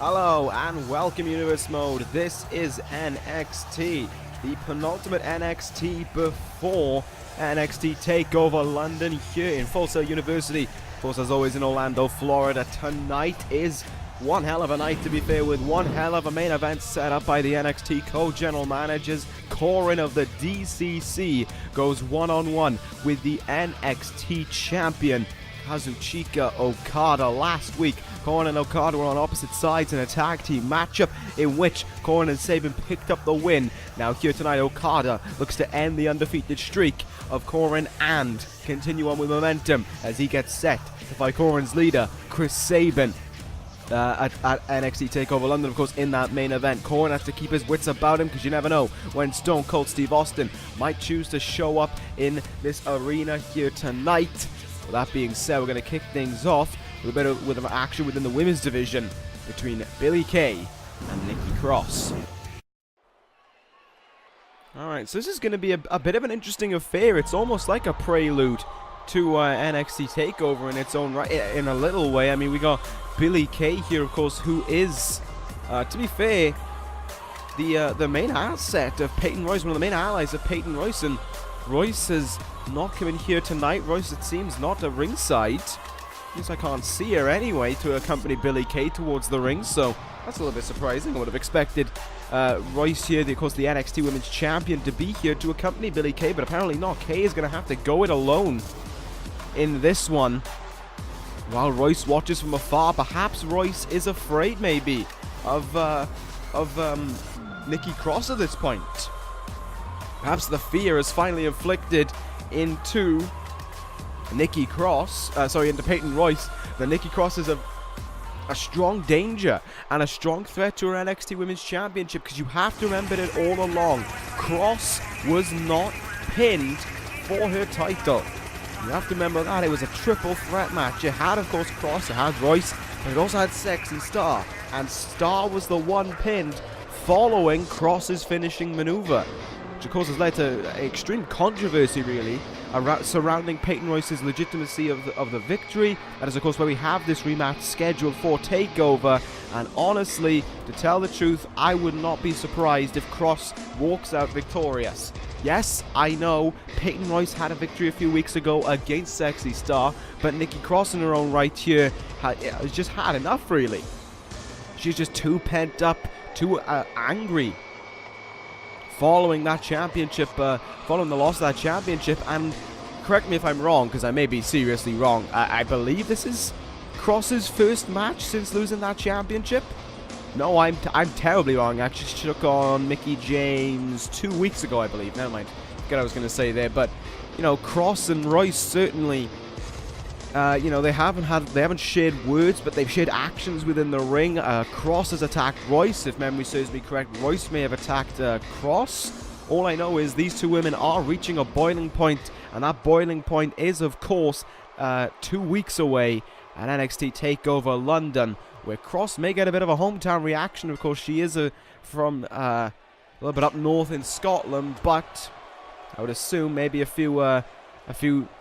Hello and welcome Universe Mode. This is NXT, the penultimate NXT before NXT TakeOver London here in Full Sail University. Of course, as always in Orlando, Florida. Tonight is one hell of a night, to be fair, with one hell of a main event set up by the NXT co-general managers. Coren of the DCC goes one-on-one with the NXT champion Kazuchika Okada. Last week, Coren and Okada were on opposite sides in a tag team matchup in which Coren and Sabin picked up the win. Now here tonight, Okada looks to end the undefeated streak of Coren and continue on with momentum as he gets set to fight Coren's leader, Sabin. At NXT TakeOver London, of course, in that main event. Coren has to keep his wits about him because you never know when Stone Cold Steve Austin might choose to show up in this arena here tonight. With that being said, we're going to kick things off with a bit of action within the women's division between Billie Kay and Nikki Cross. Alright, so this is going to be a bit of an interesting affair. It's almost like a prelude to NXT TakeOver in its own right, in a little way. I mean, we got Billie Kay here, of course, who is, to be fair, the main asset of Peyton Royce, one of the main allies of Peyton Royce, and Royce has not come in here tonight. Royce, it seems, not at ringside. At least I can't see her anyway to accompany Billie Kay towards the ring, so that's a little bit surprising. I would have expected Royce here, of course, the NXT Women's Champion, to be here to accompany Billie Kay, but apparently not. Kay is going to have to go it alone in this one, while Royce watches from afar. Perhaps Royce is afraid, maybe, of Nikki Cross at this point. Perhaps the fear is finally inflicted into Nikki Cross, into Peyton Royce. That Nikki Cross is a strong danger and a strong threat to her NXT Women's Championship, because you have to remember it all along. Cross was not pinned for her title. You have to remember that. It was a triple threat match. It had, of course, Cross, it had Royce, but it also had Sexy Star. And Star was the one pinned following Cross's finishing maneuver, which, of course, has led to extreme controversy, really, surrounding Peyton Royce's legitimacy of the victory. That is, of course, where we have this rematch scheduled for TakeOver. And honestly, to tell the truth, I would not be surprised if Cross walks out victorious. Yes, I know Peyton Royce had a victory a few weeks ago against Sexy Star, but Nikki Cross in her own right here has just had enough, really. She's just too pent up, too angry following that championship, following the loss of that championship. And correct me if I'm wrong, because I may be seriously wrong. I believe this is Cross's first match since losing that championship. No, I'm terribly wrong. Actually, she took on Mickie James 2 weeks ago, I believe. Never mind. Forget what I was going to say there. But, you know, Cross and Royce certainly, you know, they haven't shared words, but they've shared actions within the ring. Cross has attacked Royce, if memory serves me correct. Royce may have attacked Cross. All I know is these two women are reaching a boiling point, and that boiling point is, of course, 2 weeks away at NXT TakeOver London, where Cross may get a bit of a hometown reaction. Of course, she is from a little bit up north in Scotland, but I would assume maybe a few,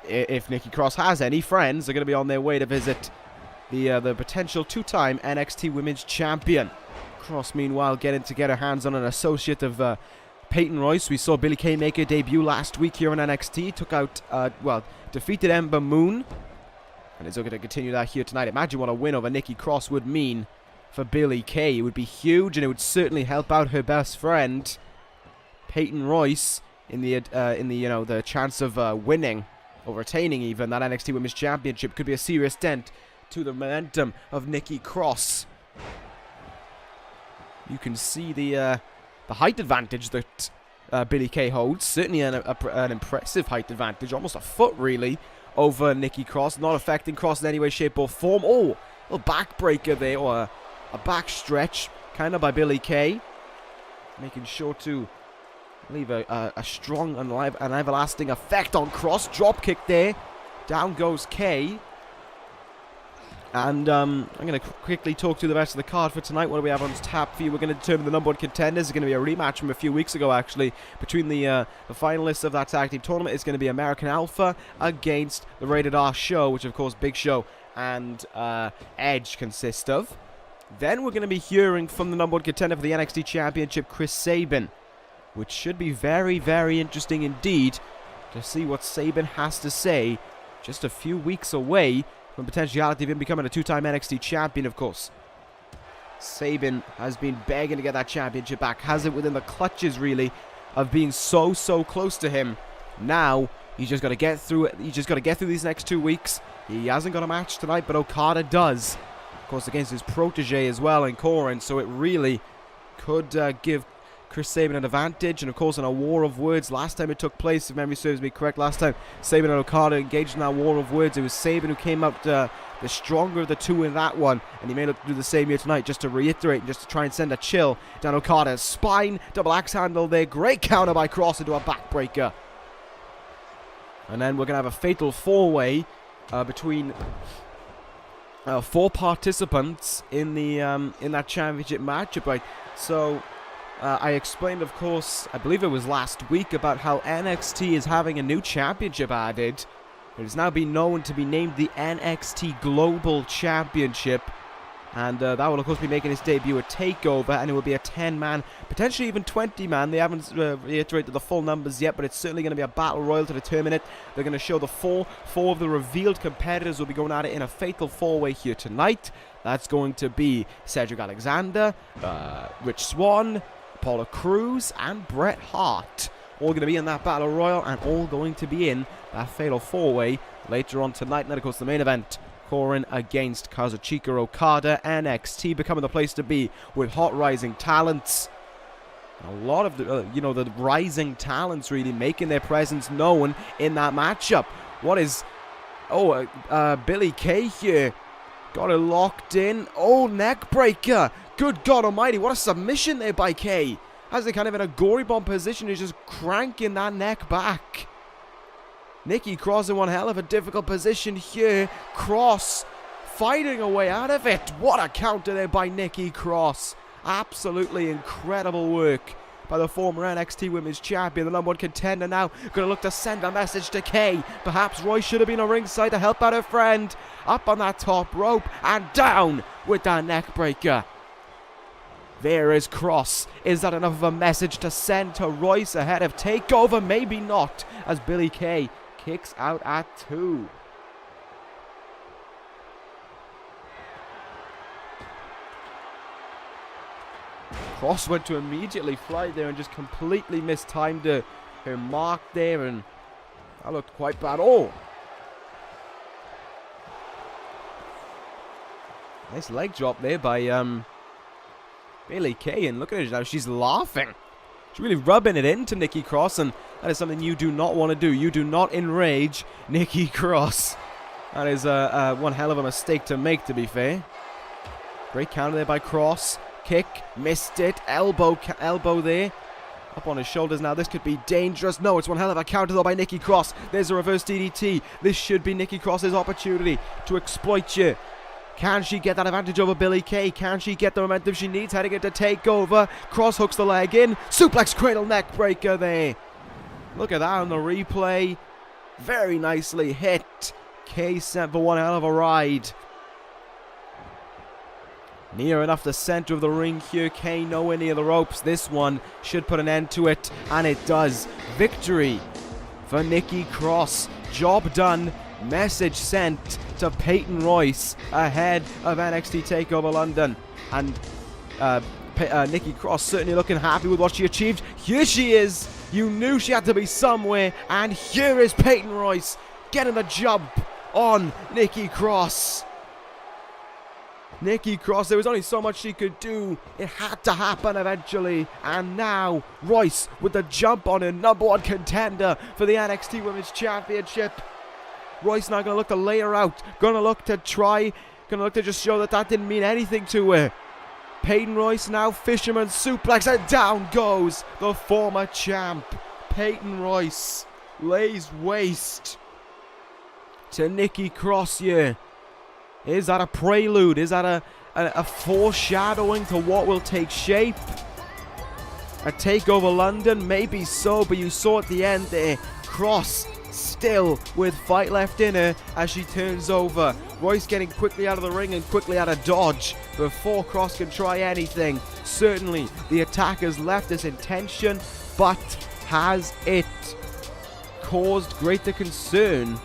if Nikki Cross has any friends, are going to be on their way to visit the potential two-time NXT Women's Champion. Cross, meanwhile, getting to get her hands on an associate of Peyton Royce. We saw Billie Kay make her debut last week here on NXT. Took out, defeated Ember Moon, and is going to continue that here tonight. Imagine what a win over Nikki Cross would mean for Billie Kay. It would be huge, and it would certainly help out her best friend, Peyton Royce, in the the chance of winning or retaining even that NXT Women's Championship. Could be a serious dent to the momentum of Nikki Cross. You can see the height advantage that Billie Kay holds. Certainly an impressive height advantage, almost a foot really, over Nikki Cross, not affecting Cross in any way, shape or form. Oh, a little backbreaker there, or a back stretch, kind of, by Billie Kay, making sure to leave a strong and everlasting effect on Cross. Drop kick there, down goes Kay. And I'm going to quickly talk through the rest of the card for tonight. What do we have on tap for you? We're going to determine the number one contenders. It's going to be a rematch from a few weeks ago, actually, between the finalists of that tag team tournament. It's going to be American Alpha against the Rated R Show, which, of course, Big Show and Edge consist of. Then we're going to be hearing from the #1 contender for the NXT Championship, Chris Sabin, which should be very, very interesting indeed to see what Sabin has to say just a few weeks away from potentiality of him becoming a 2-time NXT champion, of course. Sabin has been begging to get that championship back, has it within the clutches, really, of being so close to him. Now, he's just got to get through it. He's just got to get through these next 2 weeks. He hasn't got a match tonight, but Okada does. Of course, against his protege as well in Coren, so it really could give Chris Sabin an advantage. And of course, in a war of words, last time it took place, if memory serves me correct, last time Sabin and Okada engaged in that war of words, it was Sabin who came out the stronger of the two in that one, and he may look to do the same here tonight, just to reiterate, just to try and send a chill down Okada's spine. Double axe handle there, great counter by Cross into a backbreaker. And then we're going to have a fatal four-way between 4 participants in the in that championship matchup, right? So I explained, of course, I believe it was last week, about how NXT is having a new championship added. It has now been known to be named the NXT Global Championship. And that will, of course, be making its debut at TakeOver, and it will be a 10-man, potentially even 20-man. They haven't reiterated the full numbers yet, but it's certainly going to be a battle royal to determine it. They're going to show the four of the revealed competitors will be going at it in a fatal four-way here tonight. That's going to be Cedric Alexander, Rich Swann, Apollo Crews, and Bret Hart. All going to be in that battle royal, and all going to be in that fatal four-way later on tonight. And then, of course, the main event, Coren against Kazuchika Okada. NXT becoming the place to be with hot rising talents. And a lot of the, the rising talents really making their presence known in that matchup. What is, Billie Kay here. Got it locked in. Oh, neck breaker. Good God almighty, what a submission there by Kay. As they're kind of in a gory bomb position, he's just cranking that neck back. Nikki Cross in one hell of a difficult position here. Cross fighting a way out of it. What a counter there by Nikki Cross. Absolutely incredible work by the former NXT Women's Champion. The #1 contender now going to look to send a message to Kay. Perhaps Roy should have been on ringside to help out her friend. Up on that top rope and down with that neck breaker. There is Cross. Is that enough of a message to send to Royce ahead of TakeOver? Maybe not, as Billie Kay kicks out at 2. Cross went to immediately fly there and just completely mistimed her mark there, and that looked quite bad. Oh! Nice leg drop there by Billie Kay, and look at her now, she's laughing. She's really rubbing it into Nikki Cross, and that is something you do not want to do. You do not enrage Nikki Cross. That is one hell of a mistake to make, to be fair. Great counter there by Cross. Kick, missed it. Elbow there. Up on his shoulders now. This could be dangerous. No, it's one hell of a counter though by Nikki Cross. There's a reverse DDT. This should be Nikki Cross's opportunity to exploit you. Can she get that advantage over Billie Kay? Can she get the momentum she needs heading into TakeOver? Cross hooks the leg in. Suplex cradle neck breaker there. Look at that on the replay. Very nicely hit. Kay sent for one hell of a ride. Near enough the center of the ring here. Kay nowhere near the ropes. This one should put an end to it. And it does. Victory for Nikki Cross. Job done. Message sent to Peyton Royce ahead of NXT TakeOver London. And Nikki Cross certainly looking happy with what she achieved. Here she is. You knew she had to be somewhere. And here is Peyton Royce getting the jump on Nikki Cross. Nikki Cross, there was only so much she could do. It had to happen eventually. And now Royce with the jump on her #1 contender for the NXT Women's Championship. Royce now going to look to lay her out. Going to look to just show that didn't mean anything to her. Peyton Royce now, fisherman suplex, and down goes the former champ. Peyton Royce lays waste to Nikki Cross here. Is that a prelude? Is that a foreshadowing to what will take shape? A TakeOver London? Maybe so, but you saw at the end there, Cross still with fight left in her as she turns over. Royce getting quickly out of the ring and quickly out of dodge before Cross can try anything. Certainly, the attack has left us in tension, but has it caused greater concern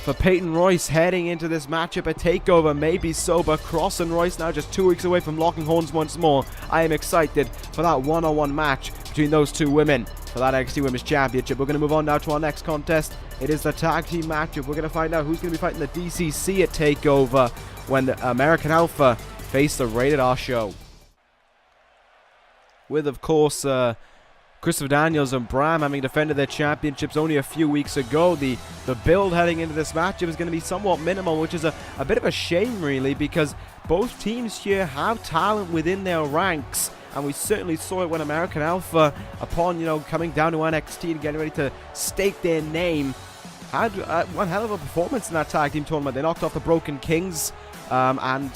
for Peyton Royce heading into this matchup at TakeOver? Maybe so, but Cross and Royce now just 2 weeks away from locking horns once more. I am excited for that one-on-one match between those two women for that NXT Women's Championship. We're going to move on now to our next contest. It is the tag team matchup. We're going to find out who's going to be fighting the DCC at TakeOver when the American Alpha face the Rated R Show. With, of course, Christopher Daniels and Bram having defended their championships only a few weeks ago. The build heading into this matchup is going to be somewhat minimal, which is a bit of a shame, really, because both teams here have talent within their ranks. And we certainly saw it when American Alpha, upon, coming down to NXT and getting ready to stake their name, had one hell of a performance in that tag team tournament. They knocked off the Broken Kings, and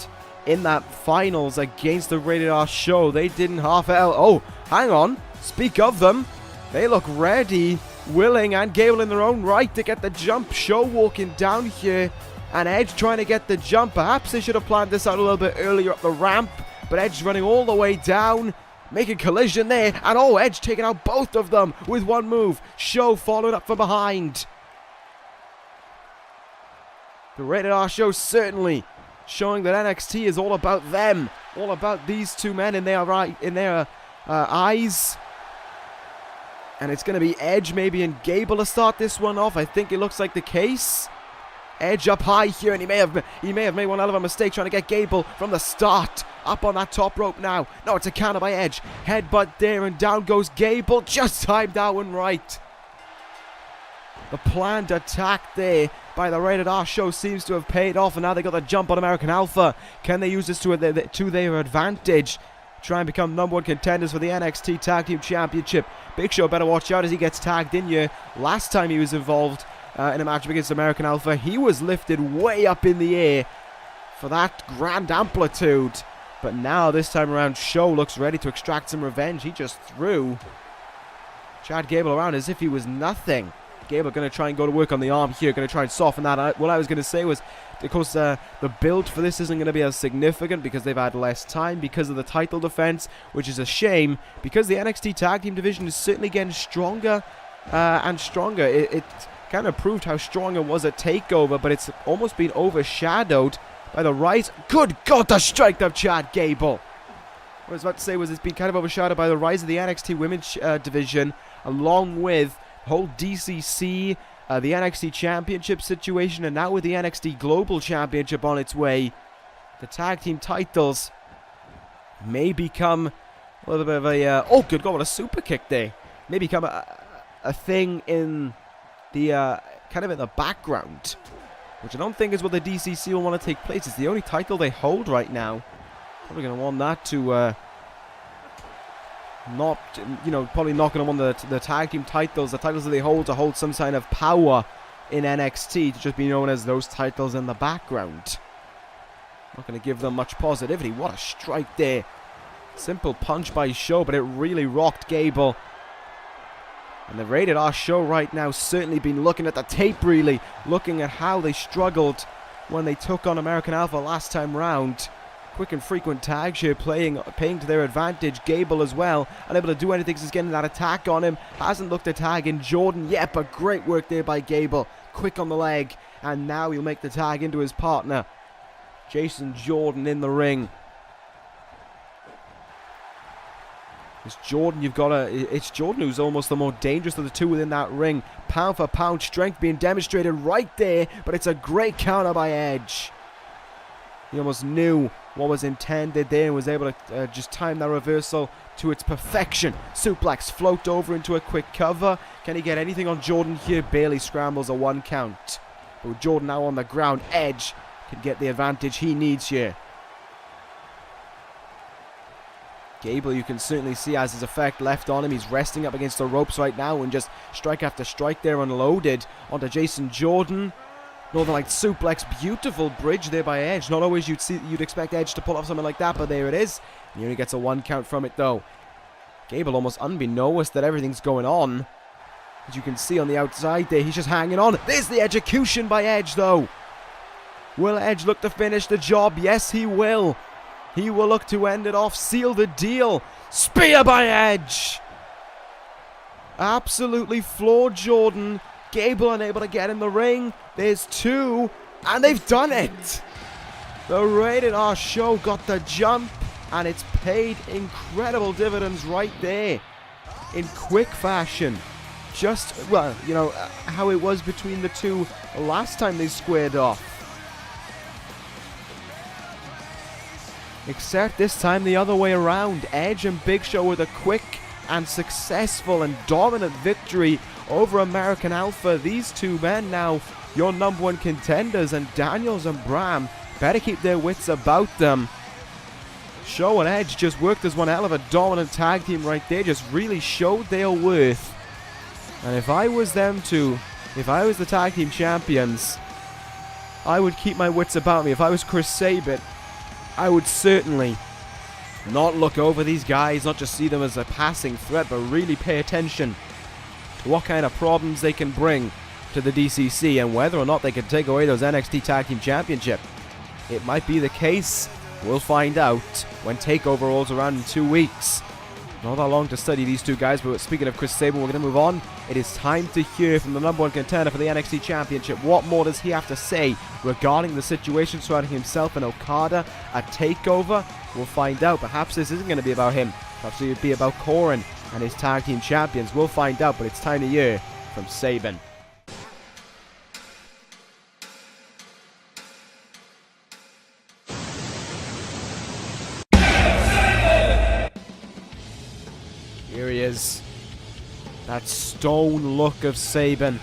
in that finals against the Rated R Show, they didn't half-hell. Oh, hang on. Speak of them, they look ready, willing, and Gable in their own right to get the jump. Show walking down here, and Edge trying to get the jump. Perhaps they should have planned this out a little bit earlier up the ramp, but Edge running all the way down, making collision there, and Edge taking out both of them with one move. Show following up from behind. The Rated R Show certainly showing that NXT is all about them, all about these two men in their eyes. And it's going to be Edge maybe and Gable to start this one off. I think it looks like the case. Edge up high here, and he may have made one hell of a mistake trying to get Gable from the start. Up on that top rope now. No, it's a counter by Edge. Headbutt there, and down goes Gable. Just timed out and right. The planned attack there by the Rated R Show seems to have paid off, and now they got the jump on American Alpha. Can they use this to their advantage? Try and become #1 contenders for the NXT Tag Team Championship. Big Show better watch out as he gets tagged in here. Last time he was involved in a match against American Alpha, he was lifted way up in the air for that grand amplitude. But now, this time around, Show looks ready to extract some revenge. He just threw Chad Gable around as if he was nothing. Gable going to try and go to work on the arm here, going to try and soften that out. What I was going to say was, of course, the build for this isn't going to be as significant because they've had less time because of the title defense, which is a shame because the NXT Tag Team division is certainly getting stronger and stronger. It kind of proved how strong it was at TakeOver, but it's almost been overshadowed by the rise. Good God, the strike of Chad Gable. What I was about to say was it's been kind of overshadowed by the rise of the NXT Women's division, along with whole DCC, the NXT Championship situation, and now with the NXT Global Championship on its way, the tag team titles may become a little bit of a oh good God, what a super kick there. May become a thing in the kind of in the background, which I don't think is what the DCC will want to take place. It's the only title they hold right now. Probably going to want that to probably not going to want the tag team titles, the titles that they hold, to hold some kind of power in NXT, to just be known as those titles in the background. Not going to give them much positivity. What a strike there. Simple punch by Show, but it really rocked Gable. And the Rated R Show right now certainly been looking at the tape, really, looking at how they struggled when they took on American Alpha last time round. Quick and frequent tags here, paying to their advantage. Gable as well, unable to do anything, he's getting that attack on him. Hasn't looked at tag in Jordan yet, but great work there by Gable. Quick on the leg, and now he'll make the tag into his partner, Jason Jordan, in the ring. It's Jordan, it's Jordan who's almost the more dangerous of the two within that ring. Pound for pound strength being demonstrated right there, but it's a great counter by Edge. He almost knew what was intended there and was able to just time that reversal to its perfection. Suplex, float over into a quick cover. Can he get anything on Jordan here? Barely scrambles a 1 count. But with Jordan now on the ground, Edge can get the advantage he needs here. Gable, you can certainly see, has his effect left on him. He's resting up against the ropes right now, and just strike after strike there unloaded onto Jason Jordan. Northern Light suplex, beautiful bridge there by Edge. Not always you'd expect Edge to pull off something like that, but there it is. He only gets a 1 count from it though. Gable, almost unbeknownst that everything's going on, As you can see on the outside there, he's just hanging on. There's the execution by Edge, though. Will Edge look to finish the job? Yes, he will. He will look to end it off, seal the deal. Spear by Edge. Absolutely floored Jordan. Gable unable to get in the ring. There's 2, and they've done it. The Rated R Show got the jump, and it's paid incredible dividends right there in quick fashion. Just, well, you know, how it was between the two last time they squared off. Except this time the other way around. Edge and Big Show with a quick and successful and dominant victory over American Alpha. These two men now your #1 contenders, and Daniels and Bram better keep their wits about them. Show and Edge just worked as one hell of a dominant tag team right there. Just really showed their worth. And if I was the tag team champions, I would keep my wits about me. If I was Chris Sabin, I would certainly not look over these guys, not just see them as a passing threat, but really pay attention to what kind of problems they can bring to the DCC and whether or not they can take away those NXT Tag Team Championship. It might be the case. We'll find out when TakeOver rolls around in 2 weeks. Not that long to study these two guys, but speaking of Chris Sabin, we're going to move on. It is time to hear from the #1 contender for the NXT Championship. What more does he have to say regarding the situation surrounding himself and Okada at TakeOver? We'll find out. Perhaps this isn't going to be about him. Perhaps it will be about Coren and his tag team champions. We'll find out, but it's time to hear from Sabin. Here he is. That stone look of Sabin.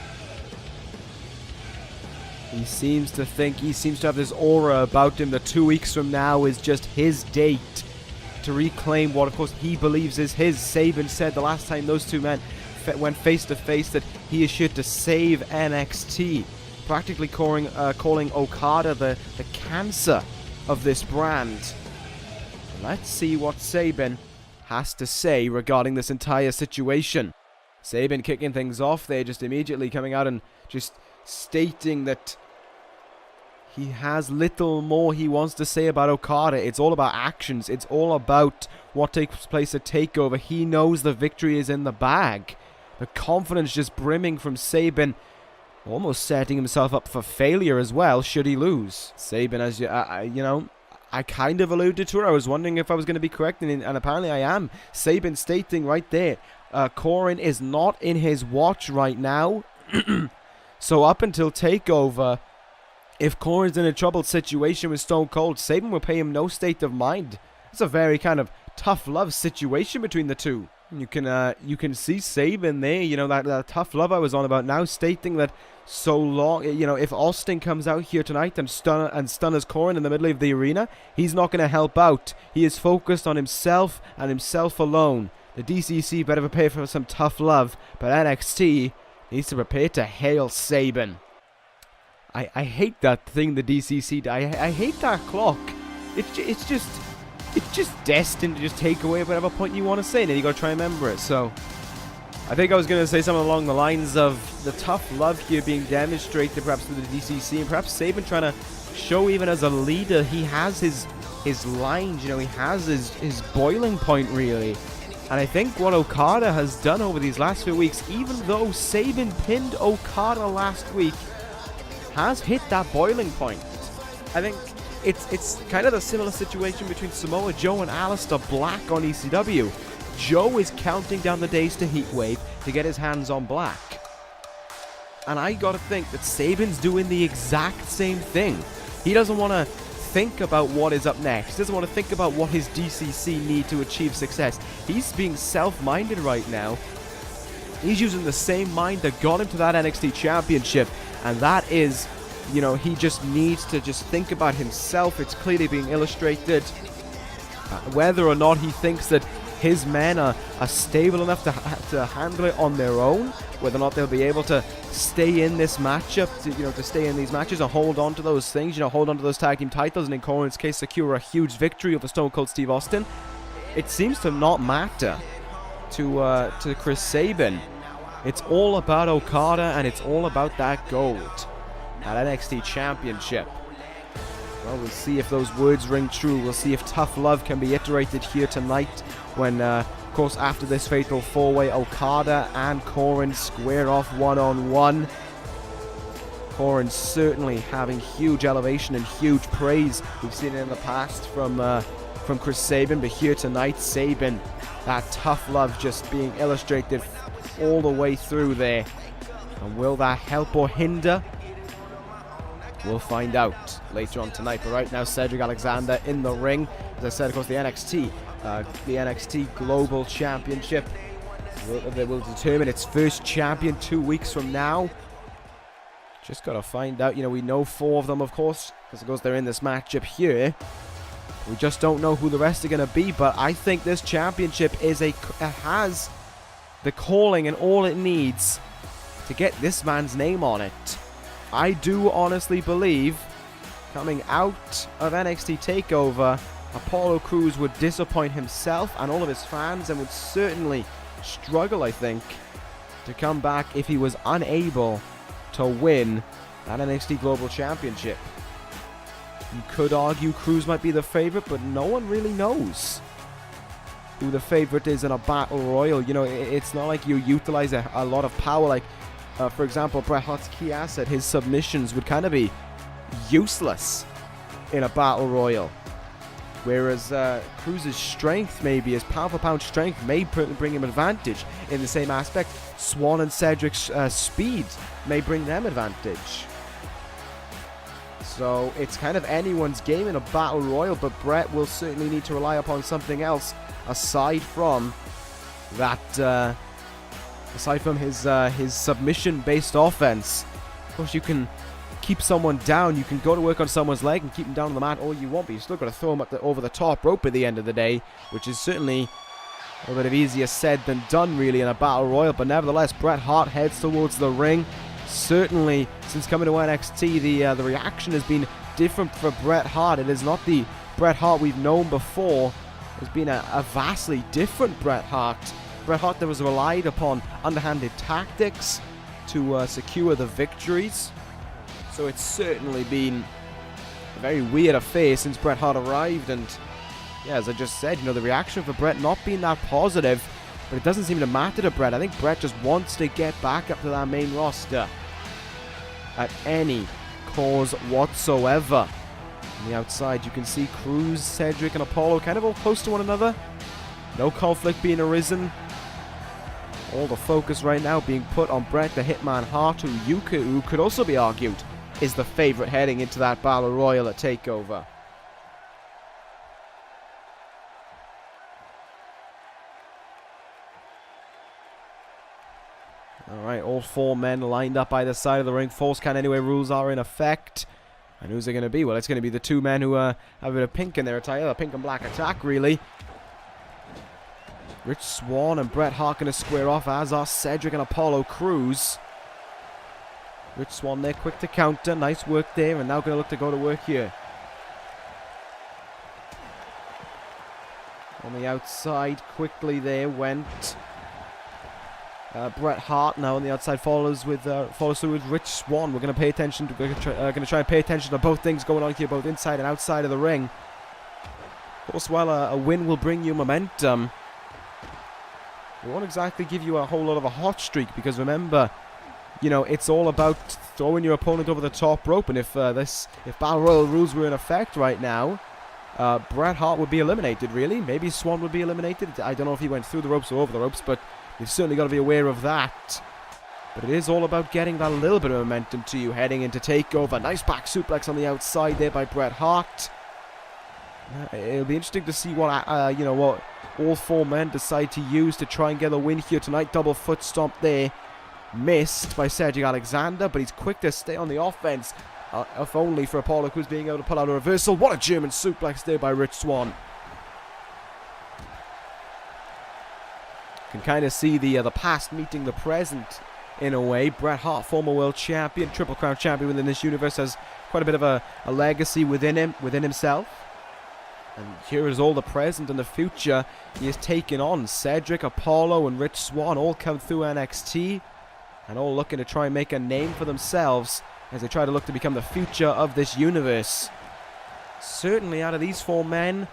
He seems to have this aura about him that 2 weeks from now is just his date to reclaim what, of course, he believes is his. Sabin said the last time those two men went face to face that he is sure to save NXT, practically calling Okada the cancer of this brand. Let's see what Sabin has to say regarding this entire situation. Sabin kicking things off there, just immediately coming out and just stating that he has little more he wants to say about Okada. It's all about actions. It's all about what takes place at TakeOver. He knows the victory is in the bag. The confidence just brimming from Sabin, almost setting himself up for failure as well should he lose. Sabin, as you know, I kind of alluded to it. I was wondering if I was going to be correct, and apparently I am. Sabin stating right there, Coren is not in his watch right now. So up until TakeOver, if Coren's in a troubled situation with Stone Cold, Sabin will pay him no state of mind. It's a very kind of tough love situation between the two. You can see Sabin there, you know, that tough love I was on about, now stating that so long, you know, if Austin comes out here tonight and stunners Coren in the middle of the arena, he's not going to help out. He is focused on himself and himself alone. The DCC better prepare for some tough love, but NXT needs to prepare to hail Sabin. I hate that thing the DCC do. I hate that clock. It's just destined to just take away whatever point you want to say, and then you got to try and remember it. So I think I was going to say something along the lines of the tough love here being demonstrated perhaps to the DCC, and perhaps Sabin trying to show even as a leader he has his lines, you know, he has his boiling point really. And I think what Okada has done over these last few weeks, even though Sabin pinned Okada last week, has hit that boiling point. I think it's kind of a similar situation between Samoa Joe and Aleister Black on ECW. Joe is counting down the days to Heatwave to get his hands on Black. And I gotta think that Sabin's doing the exact same thing. He doesn't want to think about what is up next. He doesn't want to think about what his DCC need to achieve success. He's being self-minded right now. He's using the same mind that got him to that NXT Championship, and that is, you know, he just needs to just think about himself. It's clearly being illustrated. Whether or not he thinks that his men are stable enough to handle it on their own, whether or not they'll be able to stay in this matchup, to stay in these matches and hold on to those things, hold on to those tag team titles, and in Coren's case, secure a huge victory over Stone Cold Steve Austin. It seems to not matter to Chris Sabin. It's all about Okada, and it's all about that gold at NXT Championship. Well, we'll see if those words ring true. We'll see if tough love can be iterated here tonight when, of course, after this fatal four-way, Okada and Coren square off one-on-one. Coren certainly having huge elevation and huge praise. We've seen it in the past from Chris Sabin, but here tonight, Sabin, that tough love just being illustrated all the way through there. And will that help or hinder? We'll find out later on tonight. But right now, Cedric Alexander in the ring. As I said, of course, the NXT Global Championship will determine its first champion 2 weeks from now. Just got to find out. You know, we know 4 of them, of course, because of course they're in this matchup here. We just don't know who the rest are going to be. But I think this championship has the calling and all it needs to get this man's name on it. I do honestly believe, coming out of NXT TakeOver, Apollo Crews would disappoint himself and all of his fans and would certainly struggle, I think, to come back if he was unable to win that NXT Global Championship. You could argue Crews might be the favorite, but no one really knows who the favorite is in a battle royal. You know, it's not like you utilize a lot of power. Like, for example, Bret Hart's key asset, his submissions, would kind of be useless in a battle royal. Whereas Crews' strength, maybe his pound for pound strength, may bring him advantage. In the same aspect, Swann and Cedric's speed may bring them advantage. So it's kind of anyone's game in a battle royal, but Bret will certainly need to rely upon something else aside from that. Aside from his submission-based offense. Of course, you can keep someone down. You can go to work on someone's leg and keep them down on the mat all you want, but you still got to throw them over the top rope at the end of the day, which is certainly a little bit easier said than done, really, in a battle royal. But nevertheless, Bret Hart heads towards the ring. Certainly, since coming to NXT, the reaction has been different for Bret Hart. It is not the Bret Hart we've known before. It's been a vastly different Bret Hart. Bret Hart that was relied upon underhanded tactics to secure the victories. So it's certainly been a very weird affair since Bret Hart arrived. And yeah, as I just said, you know, the reaction for Bret not being that positive, but it doesn't seem to matter to Bret. I think Bret just wants to get back up to that main roster at any cause whatsoever. On the outside, you can see Crews, Cedric, and Apollo kind of all close to one another. No conflict being arisen. All the focus right now being put on Bret the Hitman Hart, who could also be argued is the favorite heading into that battle royal at TakeOver. Alright, all 4 men lined up either side of the ring. Force count anyway rules are in effect. And who's it going to be? Well, it's going to be the 2 men who have a bit of pink in their attire. A pink and black attack, really. Rich Swann and Bret Hart going to square off, as are Cedric and Apollo Crews. Rich Swann there, quick to counter. Nice work there, and now going to look to go to work here. On the outside, quickly there went Bret Hart. Now on the outside follows through with Rich Swann. We're going to pay attention to going to try and pay attention to both things going on here, both inside and outside of the ring. Of course, while a win will bring you momentum, it won't exactly give you a whole lot of a hot streak, because remember, you know, it's all about throwing your opponent over the top rope. And if Battle Royal rules were in effect right now, Bret Hart would be eliminated, really. Maybe Swann would be eliminated. I don't know if he went through the ropes or over the ropes, but you've certainly got to be aware of that. But it is all about getting that little bit of momentum to you heading into TakeOver. Nice back suplex on the outside there by Bret Hart. It'll be interesting to see what what all 4 men decide to use to try and get a win here tonight. Double foot stomp there, missed by Cedric Alexander, but he's quick to stay on the offense. If only for Apollo Crews being able to pull out a reversal. What a German suplex there by Rich Swann. Can kind of see the past meeting the present in a way. Bret Hart, former world champion, Triple Crown champion within this universe, has quite a bit of a legacy within himself. And here is all the present and the future he is taking on. Cedric, Apollo, and Rich Swann all come through NXT. And all looking to try and make a name for themselves as they try to look to become the future of this universe. Certainly out of these four men,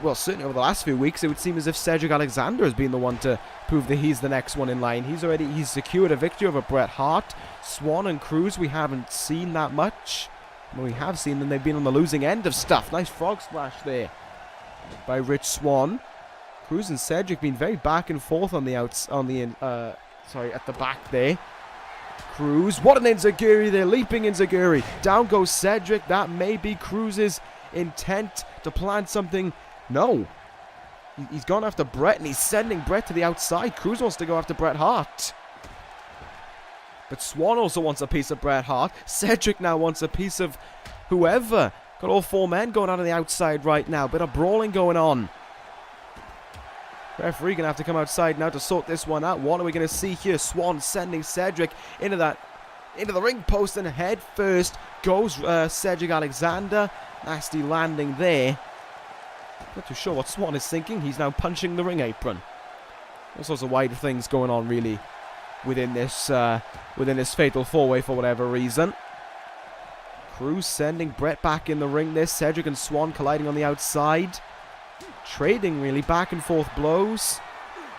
well, certainly over the last few weeks, it would seem as if Cedric Alexander has been the one to prove that he's the next one in line. He's secured a victory over Bret Hart. Swann and Cruz, we haven't seen that much. When we have seen them, they've been on the losing end of stuff. Nice frog splash there by Rich Swann. Cruz and Cedric been very back and forth on the at the back there. Cruz, what an enziguri there, leaping enziguri. Down goes Cedric. That may be Cruz's intent to plan something. No. He's gone after Bret, and he's sending Bret to the outside. Cruz wants to go after Bret Hart. But Swann also wants a piece of Bret Hart. Cedric now wants a piece of whoever. Got all four men going on the outside right now. Bit of brawling going on. Referee gonna have to come outside now to sort this one out. What are we gonna see here? Swann sending Cedric into the ring post, and head first goes Cedric Alexander. Nasty landing there. Not too sure what Swann is thinking. He's now punching the ring apron. All sorts of wide things going on really within this fatal four-way for whatever reason. Cruz sending Bret back in the ring there. Cedric and Swann colliding on the outside. Trading really back and forth blows.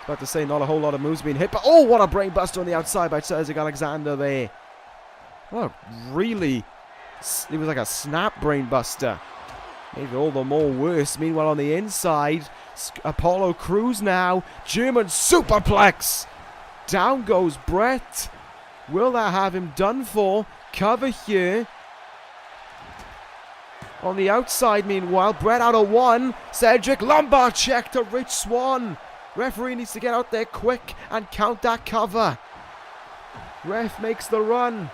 About to say not a whole lot of moves being hit, but oh, what a brain buster on the outside by Cedric Alexander there. Well, really, it was like a snap brain buster. Made it all the more worse. Meanwhile, on the inside, Apollo Cruz now. German superplex. Down goes Bret. Will that have him done for? Cover here. On the outside, meanwhile, Bret out of one. Cedric, lumbar check to Rich Swann. Referee needs to get out there quick and count that cover. Ref makes the run.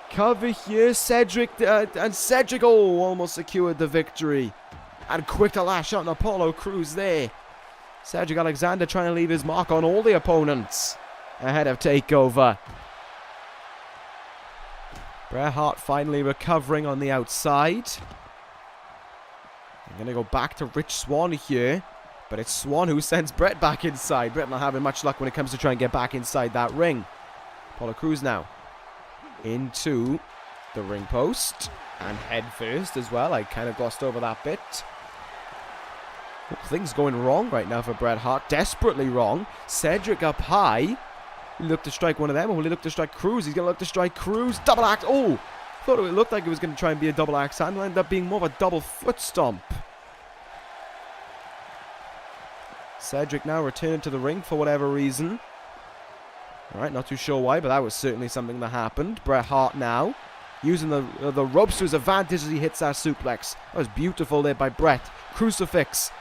Cover here, Cedric, and Cedric, almost secured the victory. And quick to lash out on Apollo Cruz there. Cedric Alexander trying to leave his mark on all the opponents ahead of TakeOver. Bret Hart finally recovering on the outside. I'm going to go back to Rich Swann here. But it's Swann who sends Bret back inside. Bret not having much luck when it comes to trying to get back inside that ring. Apollo Cruz now into the ring post. And head first as well. I kind of glossed over that bit. Things going wrong right now for Bret Hart. Desperately wrong. Cedric up high. He looked to strike one of them, or will he look to strike Cruz? He's going to look to strike Cruz. Double axe. Oh! Thought it looked like it was going to try and be a double axe handle. Ended up being more of a double foot stomp. Cedric now returning to the ring for whatever reason. Alright, not too sure why, but that was certainly something that happened. Bret Hart now using the ropes to his advantage as he hits that suplex. That was beautiful there by Bret. Crucifix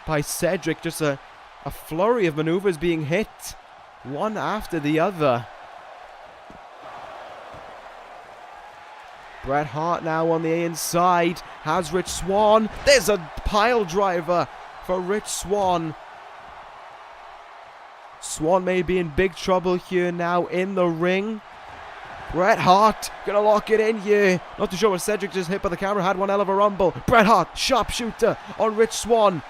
by Cedric. Just a flurry of maneuvers being hit. One after the other. Bret Hart now on the inside. Has Rich Swann. There's a pile driver for Rich Swann. Swann may be in big trouble here now in the ring. Bret Hart gonna lock it in here. Not too sure what Cedric just hit, but the camera had one hell of a rumble. Bret Hart, sharpshooter on Rich Swann.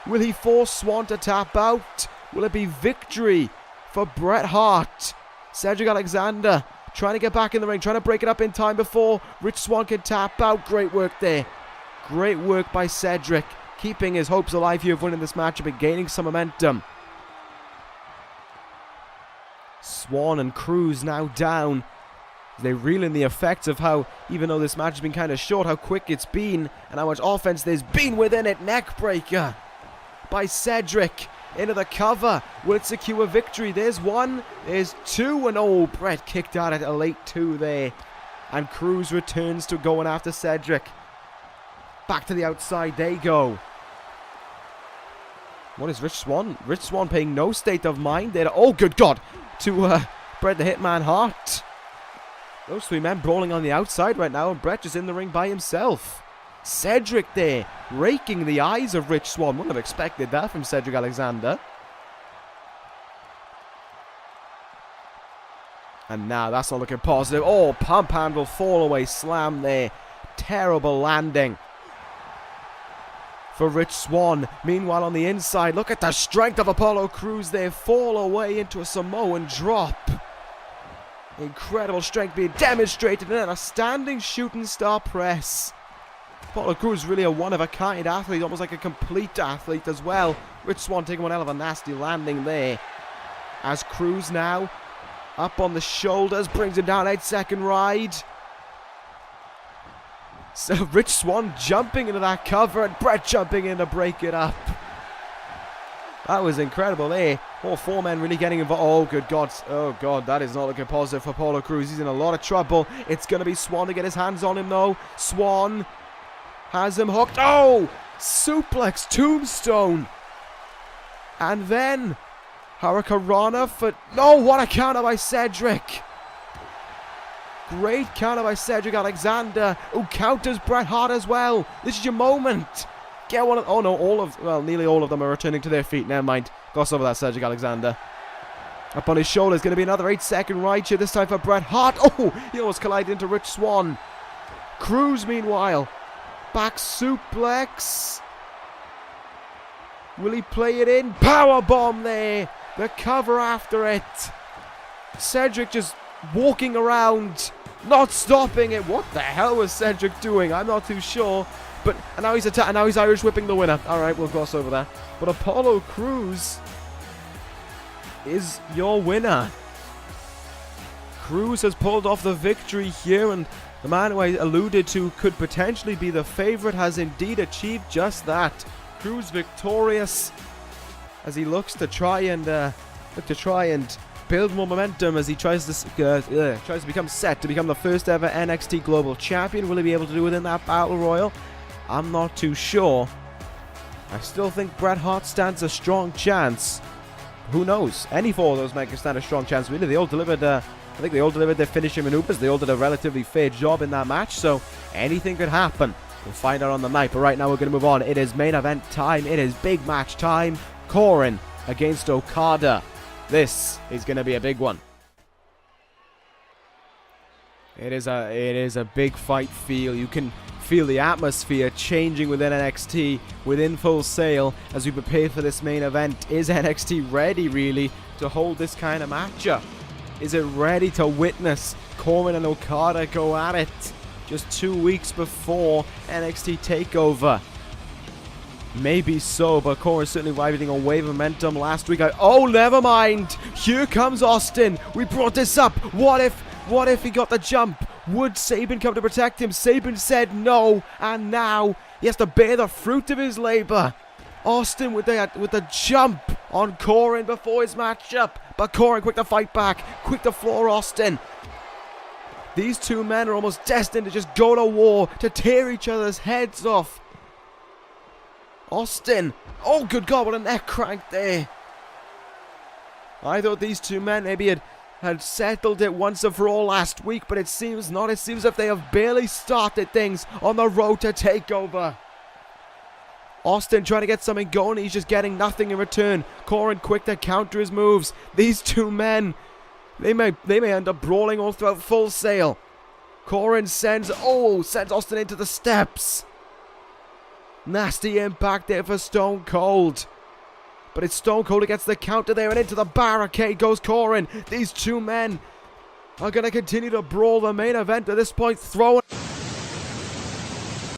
Will he force Swann to tap out? Will it be victory for Bret Hart? Cedric Alexander trying to get back in the ring, trying to break it up in time before Rich Swann can tap out. Great work there. Great work by Cedric, keeping his hopes alive here of winning this matchup and gaining some momentum. Swann and Cruz now down. They reel in the effects of how, even though this match has been kind of short, how quick it's been and how much offense there's been within it. Neckbreaker by Cedric into the cover. Will it secure victory? There's one, there's two, and oh, Bret kicked out at a late two there. And Cruz returns to going after Cedric. Back to the outside they go. What is Rich Swann? Rich Swann paying no state of mind there. Oh, good God. To Bret the Hitman Hart. Those three men brawling on the outside right now, and Bret just in the ring by himself. Cedric there, raking the eyes of Rich Swann. Wouldn't have expected that from Cedric Alexander. And now that's not looking positive. Oh, pump handle, fall away slam there. Terrible landing. for Rich Swann. Meanwhile, on the inside, look at the strength of Apollo Crews there. Fall away into a Samoan drop. Incredible strength being demonstrated, and then a standing shooting star press. Apollo Crews really a one-of-a-kind athlete, almost like a complete athlete as well. Rich Swann taking one hell of a nasty landing there. As Crews now up on the shoulders, brings him down 8-second ride. So Rich Swann jumping into that cover and Bret jumping in to break it up. That was incredible there. All four men really getting involved. Oh, good God. Oh, God, that is not looking positive for Apollo Crews. He's in a lot of trouble. It's going to be Swann to get his hands on him, though. Swann has him hooked. Oh! Suplex, tombstone. And then Hurricanrana for... No, what a counter by Cedric. Great counter by Cedric Alexander, who counters Bret Hart as well. This is your moment. Get one of... Oh, no, nearly all of them are returning to their feet. Never mind. Gloss over that, Cedric Alexander. Up on his shoulder is going to be another 8-second ride here, this time for Bret Hart. Oh, he almost collided into Rich Swann. Crews, meanwhile. Back suplex. Will he play it in? Powerbomb there. The cover after it. Cedric just walking around, not stopping it. What the hell was Cedric doing? I'm not too sure. But and now he's Irish whipping the winner. All right, we'll gloss over that. But Apollo Crews is your winner. Crews has pulled off the victory here, and the man who I alluded to could potentially be the favorite has indeed achieved just that. Crews victorious as he looks to try and build more momentum as he tries to become set to become the first ever NXT Global Champion. Will he be able to do it in that Battle Royal? I'm not too sure. I still think Bret Hart stands a strong chance. Who knows? Any four of those men can stand a strong chance. Really, they all delivered. I think they all delivered their finishing maneuvers. They all did a relatively fair job in that match. So anything could happen. We'll find out on the night. But right now we're going to move on. It is main event time. It is big match time. Coren against Okada. This is going to be a big one. It is a big fight feel. You can feel the atmosphere changing within NXT, within Full Sail, as we prepare for this main event. Is NXT ready, really, to hold this kind of matchup? Is it ready to witness Coren and Okada go at it just 2 weeks before NXT TakeOver? Maybe so, but Coren certainly riding a wave of momentum last week. Oh, never mind. Here comes Austin. We brought this up. What if he got the jump? Would Sabin come to protect him? Sabin said no, and now he has to bear the fruit of his labor. Austin with the jump on Coren before his matchup, but Coren quick to fight back, quick to floor Austin. These two men are almost destined to just go to war, to tear each other's heads off. Austin, oh good God, what a neck crank there. I thought these two men maybe had settled it once and for all last week, but it seems not. It seems as if they have barely started things on the road to TakeOver. Austin trying to get something going, he's just getting nothing in return. Coren quick to counter his moves. These two men, they may end up brawling all throughout Full Sail. Coren sends Austin into the steps. Nasty impact there for Stone Cold. But it's Stone Cold who gets the counter there, and into the barricade goes Coren. These two men are going to continue to brawl the main event at this point, throwing...